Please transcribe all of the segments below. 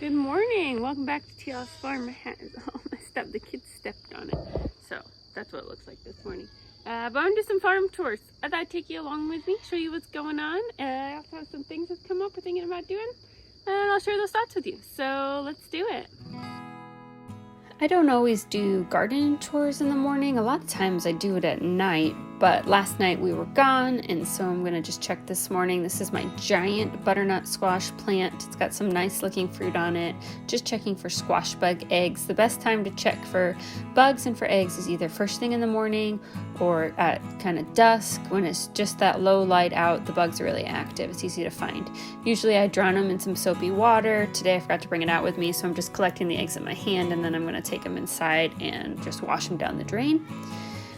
Good morning. Welcome back to Teal House Farm. My hat is all messed up. The kids stepped on it. So that's what it looks like this morning. But I'm going to do some farm tours. I thought I'd take you along with me, show you what's going on. I also have some things that come up we're thinking about doing. And I'll share those thoughts with you. So let's do it. I don't always do garden tours in the morning. A lot of times I do it at night, but last night we were gone, and so I'm gonna just check this morning. This is my giant butternut squash plant. It's got some nice looking fruit on it. Just checking for squash bug eggs. The best time to check for bugs and for eggs is either first thing in the morning or at kind of dusk when it's just that low light out. The bugs are really active. It's easy to find. Usually I drown them in some soapy water. Today I forgot to bring it out with me, so I'm just collecting the eggs in my hand, and then I'm gonna take them inside and just wash them down the drain.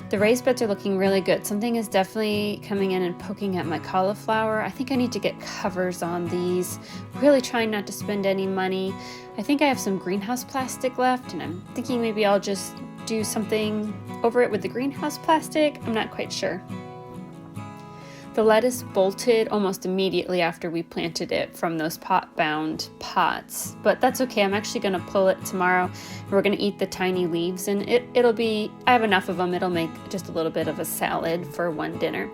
The raised beds are looking really good. Something is definitely coming in and poking at my cauliflower. I think I need to get covers on these. Really trying not to spend any money. I think I have some greenhouse plastic left, and I'm thinking maybe I'll just do something over it with the greenhouse plastic. I'm not quite sure. The lettuce bolted almost immediately after we planted it from those pot-bound pots, but that's okay. I'm actually going to pull it tomorrow, and we're going to eat the tiny leaves, and it'll be, I have enough of them. It'll make just a little bit of a salad for one dinner.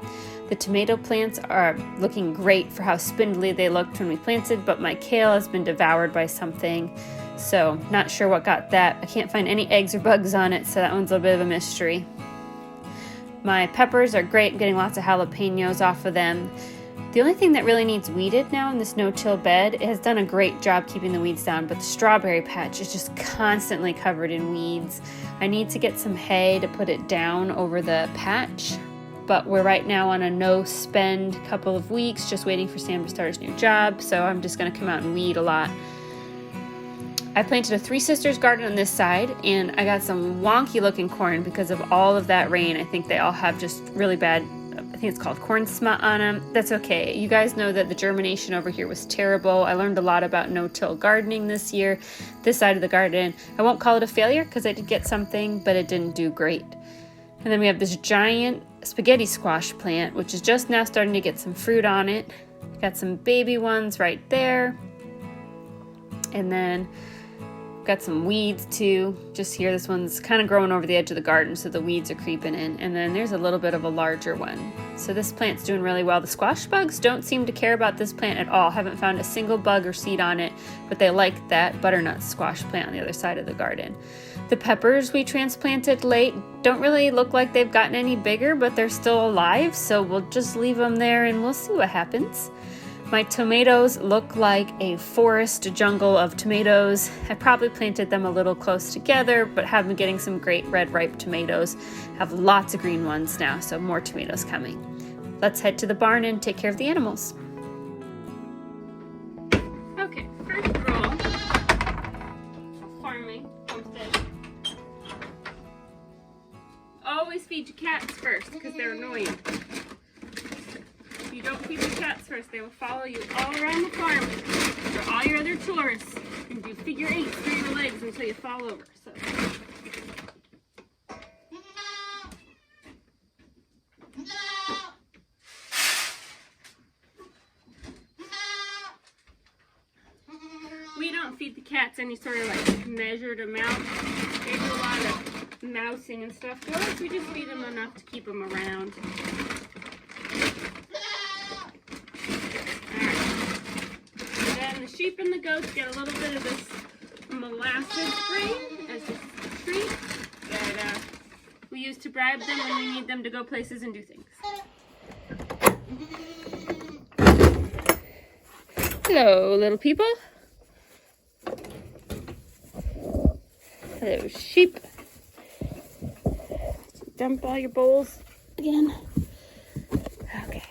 The tomato plants are looking great for how spindly they looked when we planted, but my kale has been devoured by something, so not sure what got that. I can't find any eggs or bugs on it, so that one's a little bit of a mystery. My peppers are great. I'm getting lots of jalapenos off of them. The only thing that really needs weeded now in this no-till bed, it has done a great job keeping the weeds down, but the strawberry patch is just constantly covered in weeds. I need to get some hay to put it down over the patch, but we're right now on a no-spend couple of weeks, just waiting for Sam to start his new job, so I'm just going to come out and weed a lot. I planted a Three Sisters garden on this side, and I got some wonky looking corn because of all of that rain. I think they all have just really bad, I think it's called corn smut on them. That's okay. You guys know that the germination over here was terrible. I learned a lot about no-till gardening this year. This side of the garden, I won't call it a failure because I did get something, but it didn't do great. And then we have this giant spaghetti squash plant, which is just now starting to get some fruit on it. Got some baby ones right there. And then got some weeds too, just here. This one's kind of growing over the edge of the garden, so the weeds are creeping in. And then there's a little bit of a larger one. So this plant's doing really well. The squash bugs don't seem to care about this plant at all. Haven't found a single bug or seed on it, but they like that butternut squash plant on the other side of the garden. The peppers we transplanted late don't really look like they've gotten any bigger, but they're still alive, so we'll just leave them there and we'll see what happens. My tomatoes look like a forest jungle of tomatoes. I probably planted them a little close together, but have been getting some great red ripe tomatoes. Have lots of green ones now, so more tomatoes coming. Let's head to the barn and take care of the animals. Okay, first rule of farming, homestead. Always feed your cats first because they're annoying. If you don't feed the cats first, they will follow you all around the farm for all your other chores and do figure eights through your legs until you fall over. So. We don't feed the cats any sort of like measured amount. They do a lot of mousing and stuff. For us, we just feed them enough to keep them around. The sheep and the goats get a little bit of this molasses grain as a treat that we use to bribe them when we need them to go places and do things. Hello, little people. Hello, sheep. Dump all your bowls again. Okay.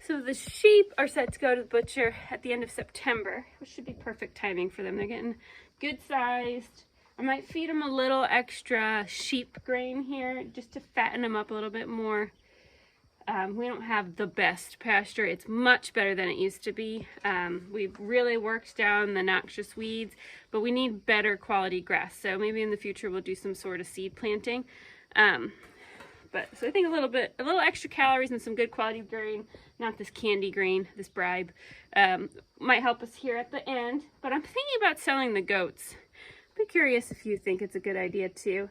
So the sheep are set to go to the butcher at the end of September, which should be perfect timing for them. They're getting good sized. I might feed them a little extra sheep grain here just to fatten them up a little bit more. We don't have the best pasture. It's much better than it used to be. We've really worked down the noxious weeds, but we need better quality grass. So maybe in the future we'll do some sort of seed planting. But so I think a little extra calories and some good quality grain, not this candy grain, this bribe, might help us here at the end. But I'm thinking about selling the goats. I'd be curious if you think it's a good idea too.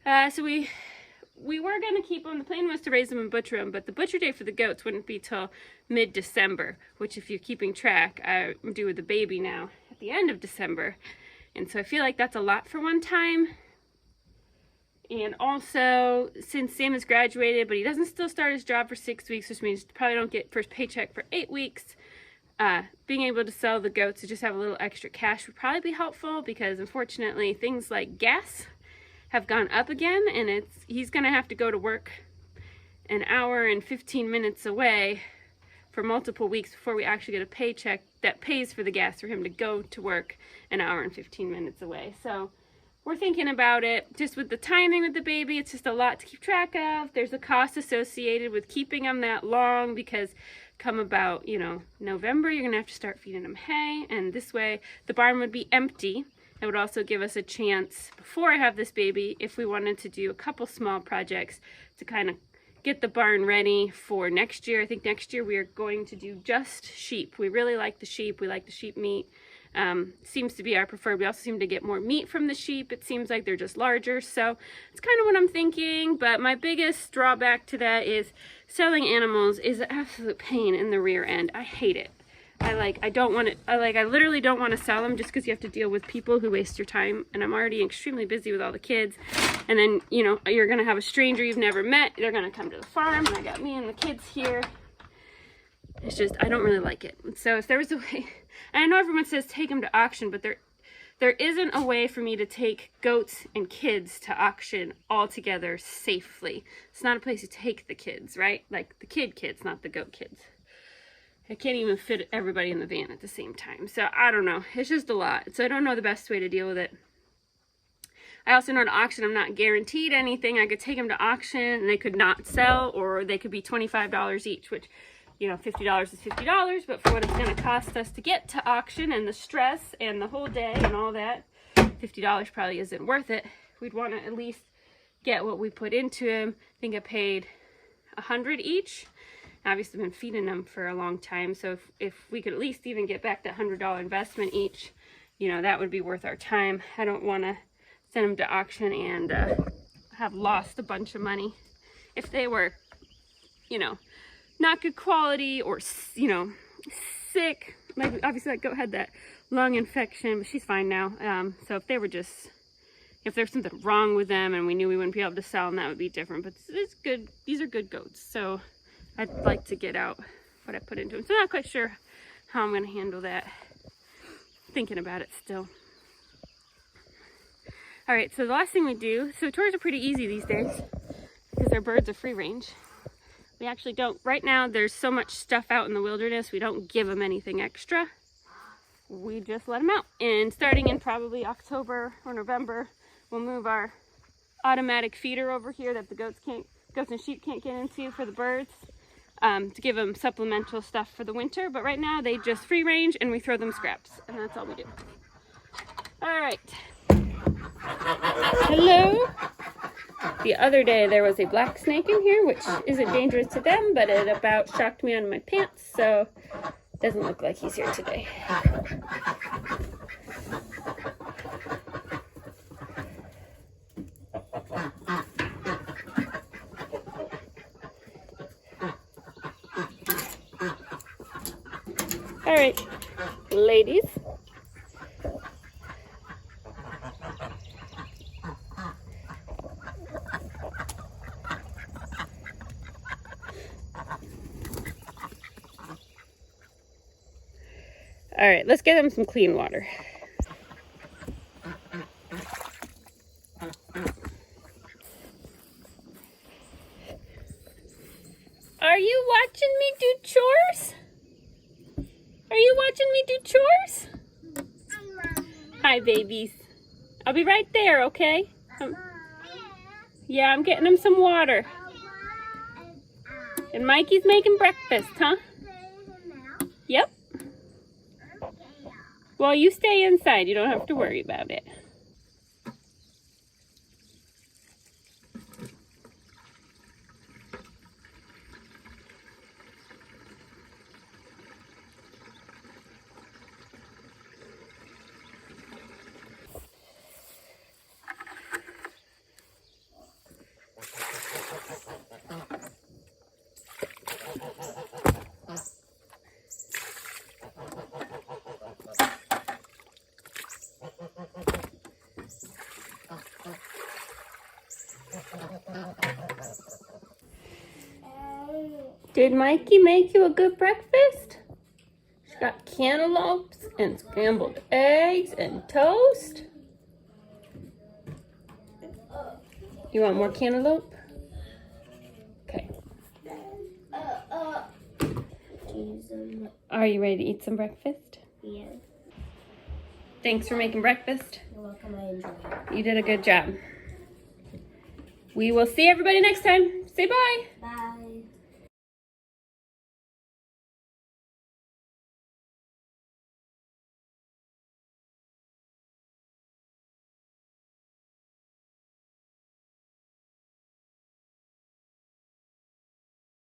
So we were going to keep them. The plan was to raise them and butcher them, but the butcher day for the goats wouldn't be till mid-December, which if you're keeping track, I'm due with the baby now at the end of December. And so I feel like that's a lot for one time. And also, since Sam has graduated, but he doesn't still start his job for 6 weeks, which means probably don't get first paycheck for 8 weeks, being able to sell the goats to just have a little extra cash would probably be helpful, because unfortunately things like gas have gone up again, and he's going to have to go to work an hour and 15 minutes away for multiple weeks before we actually get a paycheck that pays for the gas for him to go to work an hour and 15 minutes away. So we're thinking about it. Just with the timing with the baby, it's just a lot to keep track of. There's a cost associated with keeping them that long, because come about, November, you're gonna have to start feeding them hay, and this way the barn would be empty. It would also give us a chance, before I have this baby, if we wanted to do a couple small projects to kind of get the barn ready for next year. I think next year we are going to do just sheep. We really like the sheep. We like the sheep meat. Seems to be our preferred. We also seem to get more meat from the sheep. It seems like they're just larger. So it's kind of what I'm thinking. But my biggest drawback to that is selling animals is an absolute pain in the rear end. I hate it. I literally don't want to sell them just because you have to deal with people who waste your time. And I'm already extremely busy with all the kids. And then, you're going to have a stranger you've never met. They're going to come to the farm, and I got me and the kids here. It's just, I don't really like it. So if there was a way, and I know everyone says take them to auction, but there isn't a way for me to take goats and kids to auction all together safely. It's not a place to take the kids, right? Like the kids, not the goat kids. I can't even fit everybody in the van at the same time. So I don't know. It's just a lot. So I don't know the best way to deal with it. I also know at auction, I'm not guaranteed anything. I could take them to auction and they could not sell, or they could be $25 each, which, $50 is $50, but for what it's going to cost us to get to auction and the stress and the whole day and all that, $50 probably isn't worth it. We'd want to at least get what we put into him. I think I paid $100 each. Obviously been feeding them for a long time, so if we could at least even get back that $100 investment each, that would be worth our time. I don't want to send them to auction and have lost a bunch of money if they were, not good quality, or sick. Like obviously that goat had that lung infection, but she's fine now. So if there's something wrong with them and we knew we wouldn't be able to sell them, that would be different. But it's good. These are good goats, so I'd like to get out what I put into them. So I'm not quite sure how I'm going to handle that. Thinking about it still. All right, so the last thing we do, so tours are pretty easy these days because our birds are free range. We actually don't, right now there's so much stuff out in the wilderness, we don't give them anything extra. We just let them out. And starting in probably October or November, we'll move our automatic feeder over here that the goats and sheep can't get into for the birds, to give them supplemental stuff for the winter. But right now they just free range and we throw them scraps, and that's all we do. All right. Hello. The other day there was a black snake in here, which isn't dangerous to them, but it about shocked me on my pants, so it doesn't look like he's here today. All right, ladies. All right, let's get them some clean water. Are you watching me do chores? Are you watching me do chores? Hi, babies. I'll be right there, okay? Yeah, I'm getting them some water. And Mikey's making breakfast, huh? Yep. Well, you stay inside. You don't have to worry about it. Did Mikey make you a good breakfast? She's got cantaloupes and scrambled eggs and toast. You want more cantaloupe? Okay. Are you ready to eat some breakfast? Yeah. Thanks for making breakfast. You're welcome. I enjoyed it. You did a good job. We will see everybody next time. Say bye. Bye.